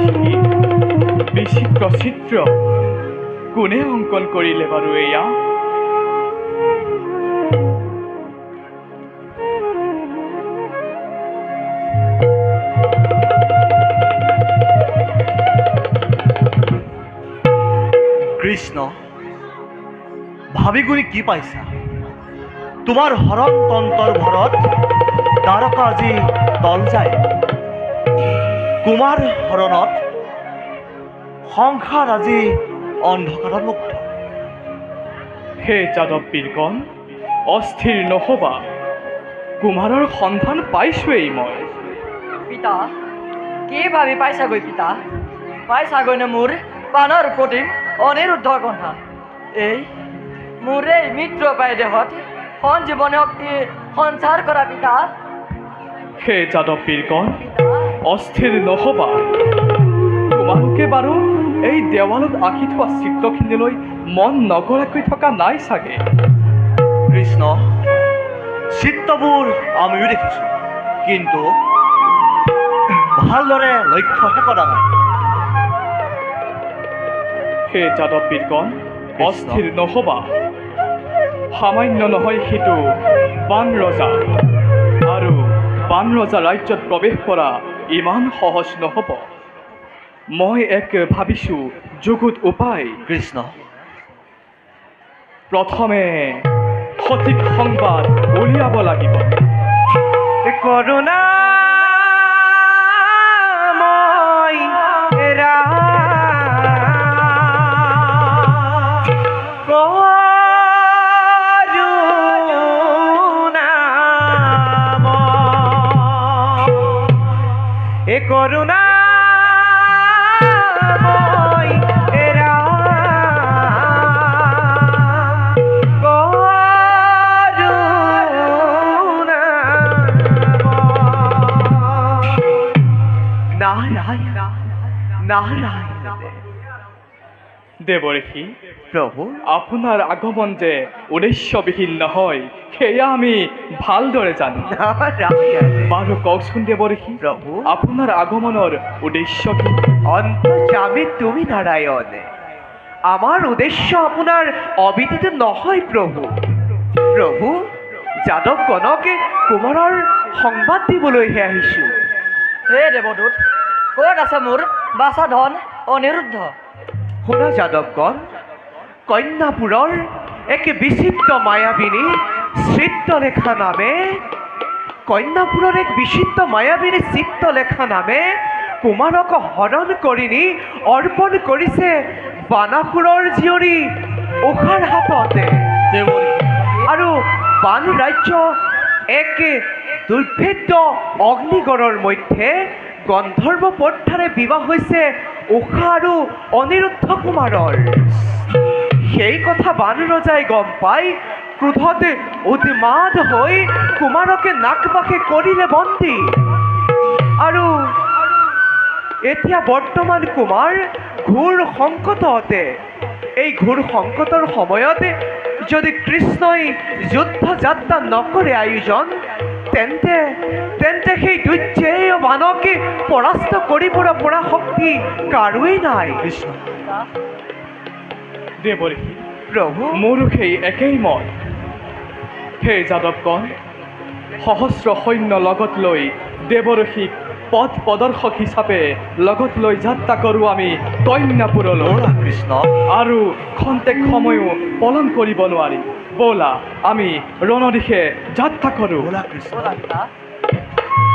ঋষি বিচিত্ৰ চিত্ৰ কোনে অংকন কৰিলে বাৰু এয়া? কৃষ্ণ, ভাবি গুণি কি পাইছা? তোমাৰ হৰণ তন্তৰ ভৰত দ্বাৰকা আজি তল যায়। কুমাৰ হৰণত সংসাৰ আজি অন্ধকাৰত মুক্ত। হে যাদৱ বীৰগণ, অস্থিৰ নহবা, কুমাৰৰ সন্ধান পাইছোৱেই মই। পিতা, কি ভাবি পাইছাগৈ পিতা? পাইছাগৈনে মোৰ প্ৰাণৰ প্ৰতিম অনিৰুদ্ধ কন্যা। এই মোৰ এই মিত্ৰ পাই দেহত সঞ্জীৱনী শক্তি সঞ্চাৰ কৰা পিতা। হে যাদৱ বীৰগণ, অস্থিৰ নহবা, তোমালোকে বাৰু এই দেৱালত আঁকি থোৱা চিত্ৰখিনিলৈ মন নগৰাকৈ থকা নাই চাগে? কৃষ্ণ, চিত্ৰবোৰ আমিও দেখিছোঁ, কিন্তু ভালদৰে লক্ষ্যহে কৰা নাই। হে যাদৱ বীৰগণ, অস্থিৰ নহবা, সামান্য নহয় সেইটো বান ৰজা, আৰু বান ৰজা ৰাজ্যত প্ৰৱেশ কৰা ইমান সহজ নহ'ব। মই এক ভাবিছোঁ যুগুত উপায়। কৃষ্ণ, প্ৰথমে সঠিক সংবাদ উলিয়াব লাগিব। কৰুণাময় কৰুণাময় নাৰায়ণ দেৱঋষি, প্ৰভু, আপোনাৰ আগমন যে উদ্দেশ্যবিহীন নহয়, সেয়া আমি ভালদৰে জানো। নাৰায়ণ বাৰু কওকচোন দেৱঋষি, প্ৰভু, আপোনাৰ আগমনৰ উদ্দেশ্য কি? অন্তৰ্যামী তুমি নাৰায়ণ। আমাৰ উদ্দেশ্য আপনাৰ অবিদিত নহয় প্ৰভু। প্ৰভু, যাদৱগণকে কুমাৰৰ সংবাদ দিবলৈহে আহিছোঁ। হে দেৱদূত, ক'ত আছে মোৰ বাছা ধন অনিৰুদ্ধ? শুনা যাদৱগণ, কন্যাপুৰৰ এক বিচিত্ৰ মায়াবিনী চিত্ৰলেখা নামে কন্যাপুৰৰ এক বিচিত্ৰ মায়াবিনী চিত্ৰলেখা নামে কুমাৰক হৰণ কৰি নি অৰ্পণ কৰিছে বানাসুৰৰ জীয়ৰী উষাৰ হাততে। আৰু বান ৰাজ্য এক দুৰ্ভেদ্য অগ্নিগড়ৰ মধ্যে গন্ধৰ্ব পন্থাৰে বিবাহ হৈছে উষা আৰু অনিৰুদ্ধ কুমাৰৰ। সেই কথা বান ৰজাই গম পাই ক্ৰোধতে উন্মাদ হৈ কুমাৰকে নাকবাকে কৰিলে বন্দী। আৰু এতিয়া বৰ্তমান কুমাৰ ঘোৰ সংকটতে। এই ঘোৰ সংকটৰ সময়তে যদি কৃষ্ণই যুদ্ধ যাত্ৰা নকৰে আয়োজন, তেন্তে তেন্তে সেই দুৰ্জেয় বানকে পৰাস্ত কৰিবৰ পৰা শক্তি কাৰোৱেই নাই। কৃষ্ণ, দেৱঋষি, প্ৰভু, মোৰো সেই একেই মত। হে যাদৱগণ, সহস্ৰ সৈন্য লগত লৈ দেৱঋষিক পথ প্ৰদৰ্শক হিচাপে লগত লৈ যাত্ৰা কৰোঁ আমি কন্যাপুৰলৈ। ব'লা কৃষ্ণ, আৰু খন্তেক সময়ো পলম কৰিব নোৱাৰি। ব'লা আমি ৰণদিশে যাত্ৰা কৰোঁ। ব'লা কৃষ্ণ। ব'লা পিতা।